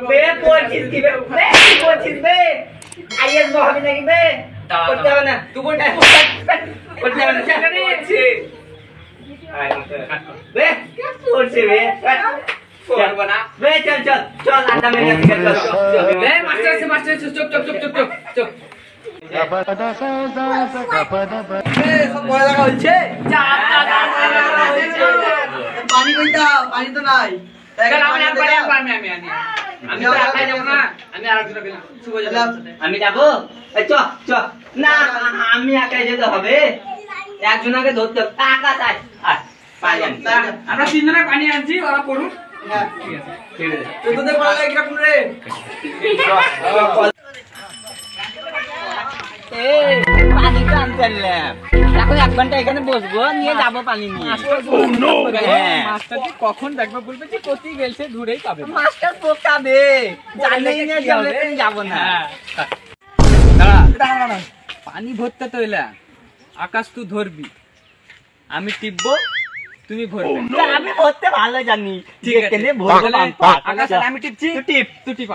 বে পড়ছিস কি বে কি পড়ছিস বে আইএস হবে নাকি বে করতে হবে না তুই কোনটা করতে হবে না চাকরি আছে বে কি করছিস বে করব না বে চল চল চল আড্ডা মেরে চল বে মাস্টার চুপ চুপ চুপ চুপ চুপ চুপ পানি কইতা পানি তো নাই আমি যাবো না আমি একাই যেতে হবে একজনকে ধরতে হবে টাকা চাই আমরা তিনজনে পানি আনছি ওরা পড়ুন তোদের পড়া লাগে কিরকম রে পানি তো আনতে এখন 1 ঘন্টা এখানে বসবো নিয়ে যাবো পানি নিয়ে মাস্টারটি কখন দেখবে বলবে যে কোথায় গেলছে দূরেই পাবে মাস্টার পোকাবে জানেই না যাবো না দাঁড়া পানি ভরতে তো এলা আকাশ তুই ধরবি আমি টিপবো তুমি ভরবে আমি ভরতে ভালো জানি ঠিক আছে আকাশ আমি টিপছি তুই টিপ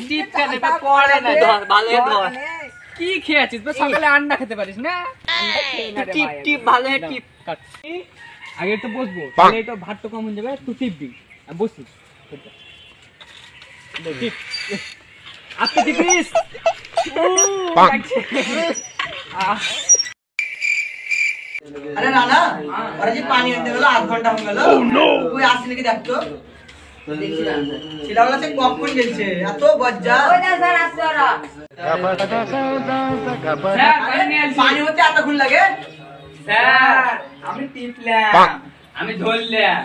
টিপ কেন পড়ে না ভালো ধর কি খেয়েছিস সকালে আন্ডা খেতে পারিস না টিপ টিপ ভালো টিপ আগে তো বসবো তাহলে তো ভাতটা কম হয়ে যাবে তুই টিপবি বসিস টিপ আপনি টিপিস আরে নানা ওরা যে পানি আনতে গেল 8 ঘন্টা হয়ে গেল তুই আসছিস নাকি দেখতো ছেলেবেলা সে কখন গেছে এত বজ্জা পানি হতে এতক্ষণ লাগে স্যার আমি টিপলাম আমি ধরলাম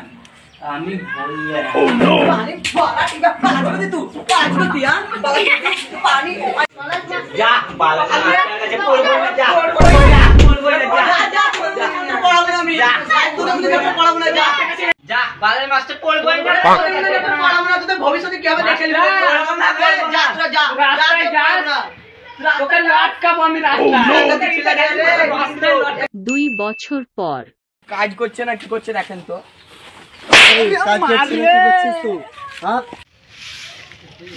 আমি বললাম পানি ভরা টিপা পানি করে তুই পানি করে দিয়া পানি যা বালা কাছে পড়বো না যা পড়বো না যা পড়াবো আমি তোদের পড়াবো না যা যা বালের মাস্টার পড়বো না পড়াবো না তোদের ভবিষ্যতে কি হবে দেখে নিবি পড়াবো না যা তোরা যা রাস্তায় যা তোকে লাটকাবো আমি রাস্তায় 2 বছর পর কাজ করছে না কি করছে দেখেন তো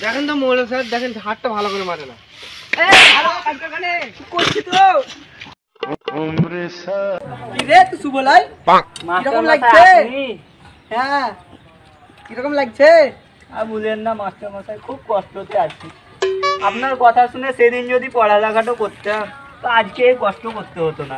দেখেন তো মৌলভী স্যার দেখেন হাতটা ভালো করে মারে না কি রে তুই শুভলাই কিরকম লাগছে হ্যাঁ কিরকম লাগছে আর বলেন না মাস্টার মশাই খুব কষ্টতে আছি আপনার কথা শুনে সেদিন যদি পড়ালেখাটা করতাম তো আজকে কষ্ট করতে হতো না